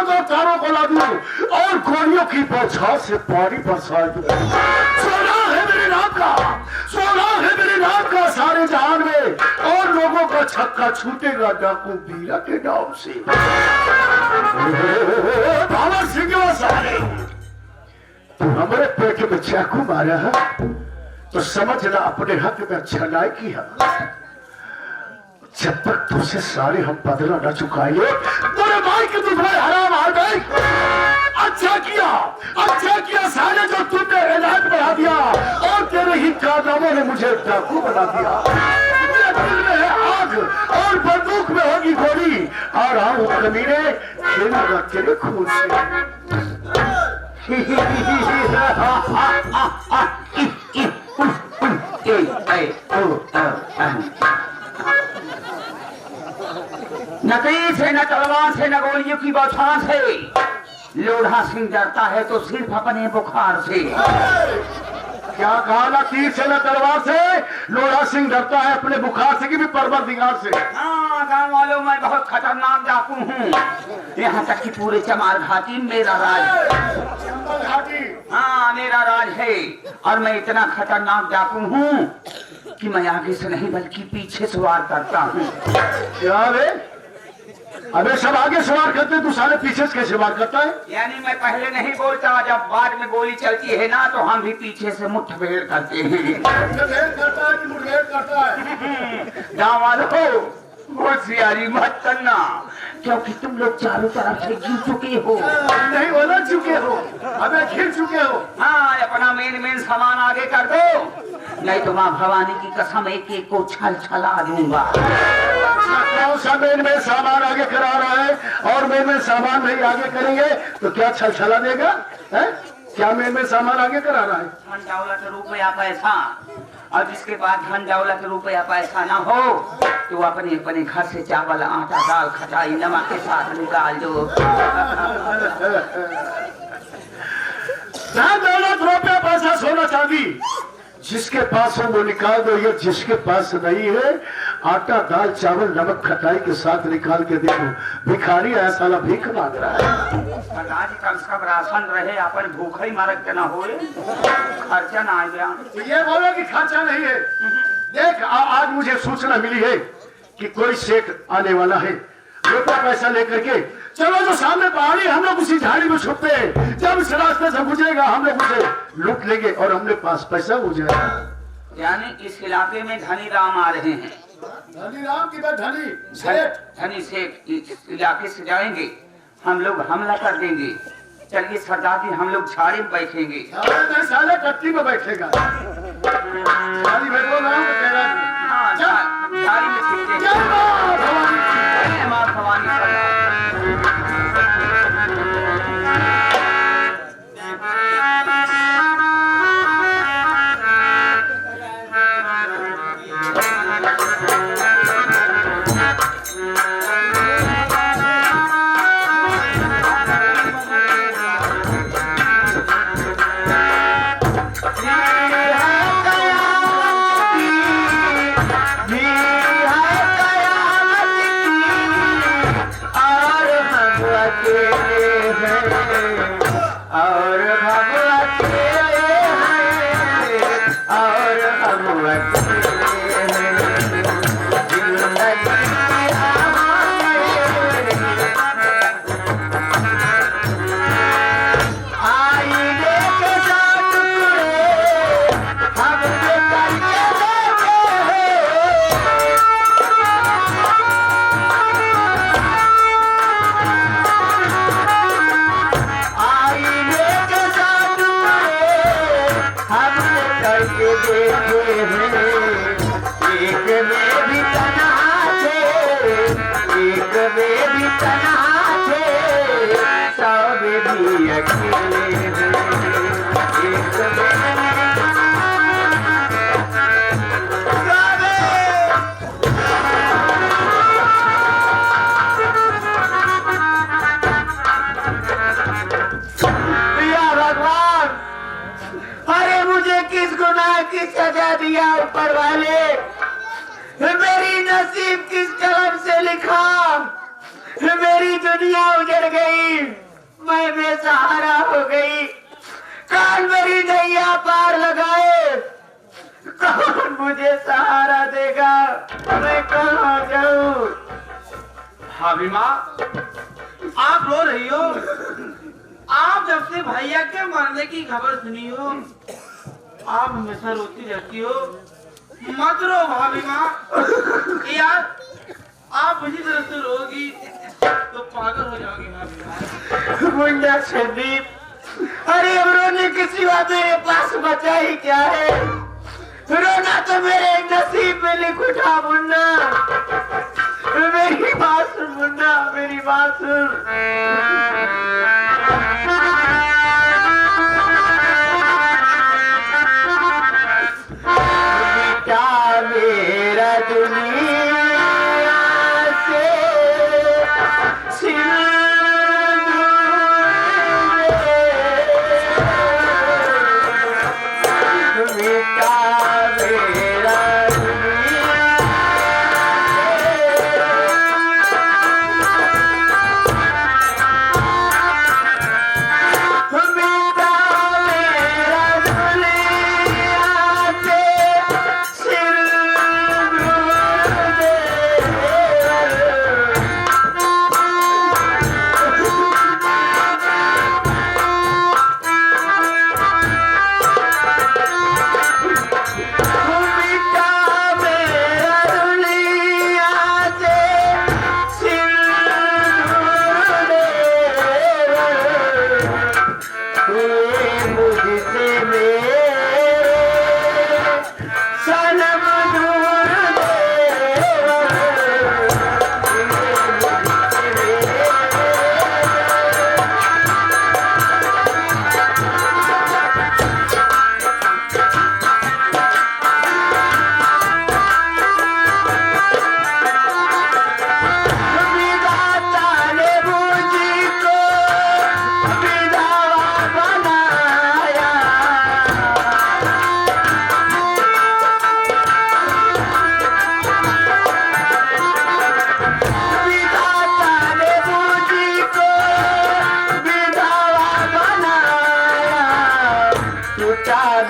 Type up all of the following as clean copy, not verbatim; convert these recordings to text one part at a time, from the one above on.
दो तारों को ला दूं और गोलियों की बौछार से पानी बरसा दूं। सोना है मेरी नाक का, सोना है मेरी नाक का सारे जहान में, और लोगों का छक्का छूटेगा डाकू बीरा के नाम से। बाबा सिंह सारे तू हमारे पेट में चाकू मारा है तो समझना अपने हक में अच्छा नहीं किया। जब तक तुझसे सारे हम बदला न चुकाएंगे तेरे भाई के दुश्मन हराम आ गए। अच्छा किया साले जो तुमने इलाज बढ़ा दिया और तेरे ही कारनामों ने मुझे डाकू बना दिया। दिल में है आग और बंदूक में होगी गोली, और हम कमीने खेलूंगा तेरे खून से। न तीर से, न तलवार से, न गोलियों की बौछार से लोढ़ा सिंह डरता है तो सिर्फ अपने बुखार से। क्या कहा? ना तीर से न तलवार से, लोढ़ा सिंह डरता है अपने बुखार से कि भी परवरदिगार से। हाँ गाँव वालों, मैं बहुत खतरनाक डाकू हूँ, यहाँ तक कि पूरे चमार घाटी मेरा राज। हाँ मेरा राज है, और मैं इतना खतरनाक डाकू हूँ कि मैं आगे से नहीं बल्कि पीछे सवार करता हूँ। क्या रे? अबे सब आगे सवार करते, तू सारे पीछे से कैसे वार करता है? यानी मैं पहले नहीं बोलता, जब बाद में गोली चलती है ना तो हम भी पीछे से मुठभेड़ करते हैं। गाँव वालों होशियारी मत करना, क्योंकि तुम लोग चारों तरफ से गिर चुके हो। नहीं बोला चुके हो, अबे घिर चुके हो। हाँ अपना मेन सामान आगे कर दो, नहीं तो माँ भवानी की कसम एक एक को छल छला दूंगा। कौन सा मेन सामान आगे करा रहा है, और मेन सामान नहीं आगे करेंगे तो क्या छल छला देगा है? क्या मेन सामान आगे करा रहा है? धन दौलत रुपया पैसा, और जिसके पास धन दौलत रुपया पैसा ना हो तो अपने अपने घर से चावल आटा दाल खटाई नमक के साथ निकाल दो। धन दौलत रुपया पैसा सोना चांदी जिसके पास है वो निकाल दो, ये जिसके पास नहीं है आटा दाल चावल नमक खटाई के साथ निकाल के देखो। भिखारी है साला, भीख मांग रहा है। कम से कम राशन रहे, अपन भूखा ही मारक के ना हो, खर्चा ना आ गया। ये बोलो कि खर्चा नहीं है। देख आज मुझे सूचना मिली है कि कोई सेठ आने वाला है रुपया पैसा लेकर के। चलो जो सामने पहाड़ी, हम लोग उसी झाड़ी में छुपते हैं, जब इस रास्ते से गुजरेगा हम लोग उसे लूट लेंगे और हमने पास पैसा हो जाएगा। यानी इस इलाके में धनी राम आ रहे हैं। धनी राम की बात? धनी सेठ इस इलाके से जाएंगे, हम लोग हमला कर देंगे। चलिए सरदार जी, हम लोग झाड़ी में बैठेंगे। साले कट्टी में बैठेगा, झाड़ी में बोल रहा हूँ, कह रहा हाँ झाड़ी में छिपते हैं। माँ भवानी सजा दिया ऊपर वाले, मेरी नसीब किस कलम से लिखा, मेरी दुनिया उजड़ गई, मैं बेसहारा हो गई। कौन मेरी नैया पार लगाए, कौन मुझे सहारा देगा, मैं कहाँ जाऊँ? भाभी माँ, आप रो रही हो? आप जब से भैया के मरने की खबर सुनी हो, आप हमेशा रोती रहती हो। मत रो भाभी माँ। यार, आप इसी तरह से रोगी तो पागल हो जाओगी भाभी माँ। मुंडा संदीप, अरे अब रोने की सिवा मेरे पास बचा ही क्या है? रोना तो मेरे नसीब में लिख उठा मुन्ना। मेरी बात सुन मुन्ना, मेरी बात सुन। बेटा मेरा दुनिया से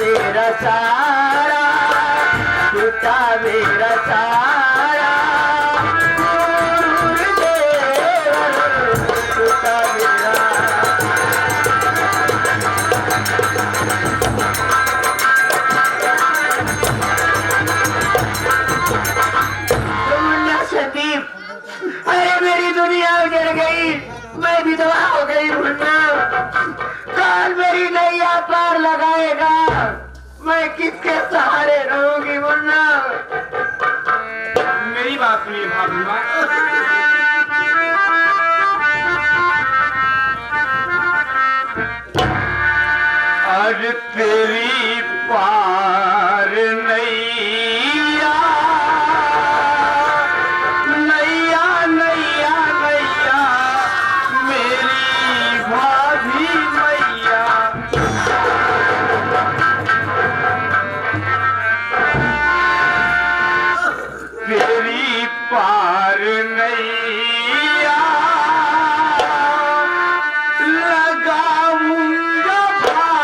मेरा सारा, टूटा मेरा सारा, टूटा मेरा। संदीप, अरे मेरी दुनिया उजड़ गई, मैं विधवा हो गई मुन्ना। कौन मेरी नैया पार लगाएगा, मैं किसके सहारे रहूंगी मुन्ना? मेरी बात सुनिए भाभी माँ। आज तेरी पार नैया, नैया नैया नैया, मेरी भाभी मैया। तेरी पार नैया लगाऊंगा भाभी।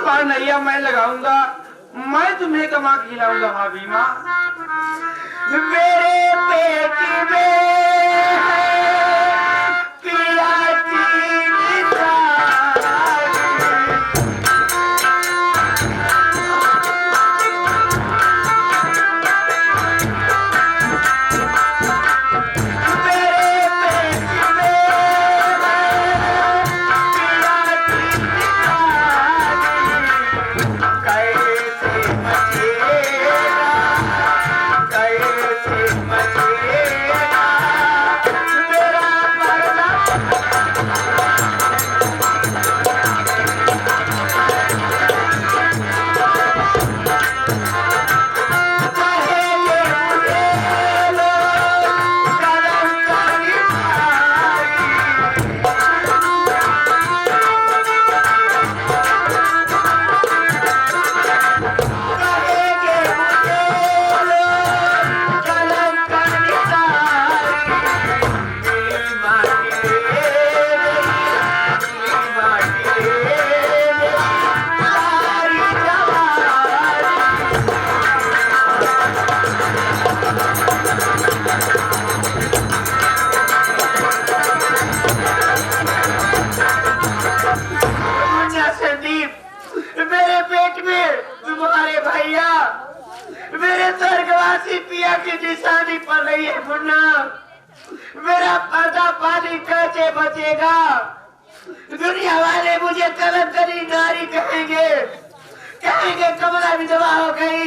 पान नैया मैं लगाऊंगा, मैं तुम्हें कमा के खिलाऊंगा भाभी माँ। मेरे पेट में पिया पिया की निशानी पड़ रही है मुन्ना। मेरा पर्दा पानी कैसे बचेगा? दुनिया वाले मुझे कलंकरी नारी कहेंगे, कहेंगे कमला विधवा हो गई,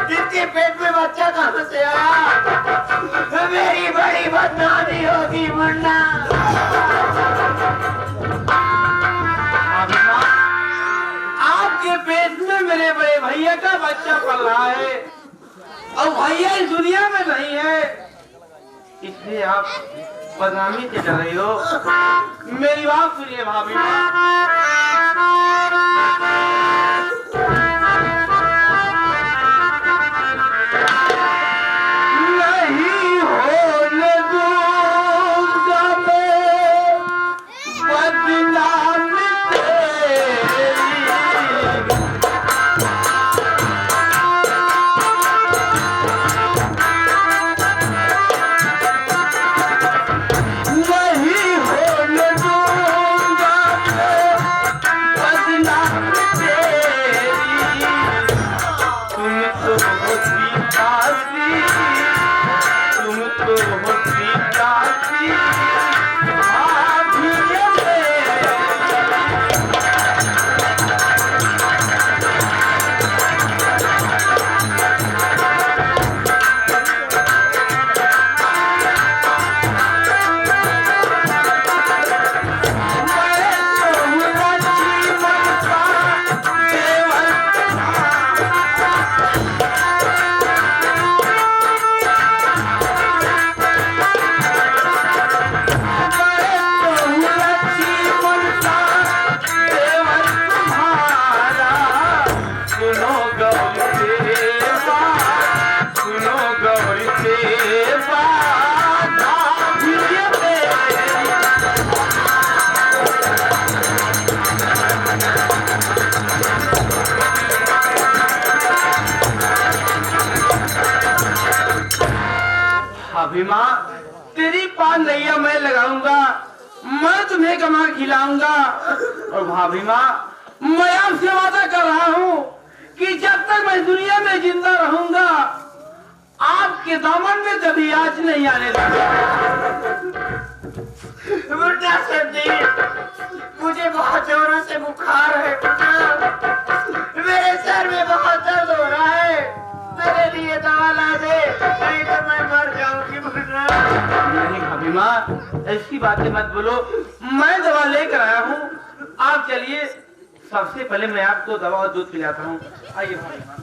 जिसके पेट में बच्चा कहां से आया? मेरी बड़ी बदनामी होगी मुन्ना। आपके पेट में मेरे बड़े भैया का बच्चा पल रहा है और भैया इस दुनिया में नहीं है, इसलिए आप बदनामी से डर रही हो। मेरी बात सुनिए भाभी। नहीं होने दूंगा मैं बदनाम भाभी माँ, तेरी पान नैया मैं लगाऊंगा, मैं तुम्हें कमा खिलाऊंगा। और भाभी माँ, मैं आपसे वादा कर रहा हूँ कि जब तक मैं दुनिया में जिंदा रहूंगा, आपके दामन में कभी आज नहीं आने लगा। मुझे बहुत जोरों से बुखार है, मेरे सर में बहुत दर्द हो रहा है, मेरे लिए दवा ला दे, नहीं तो मैं मर जाऊंगी। नहीं भाभी माँ, ऐसी बातें मत बोलो, मैं दवा लेकर आया हूँ। आप चलिए, सबसे पहले मैं आपको दवा और दूध पिलाता हूँ। आइए भाभी माँ।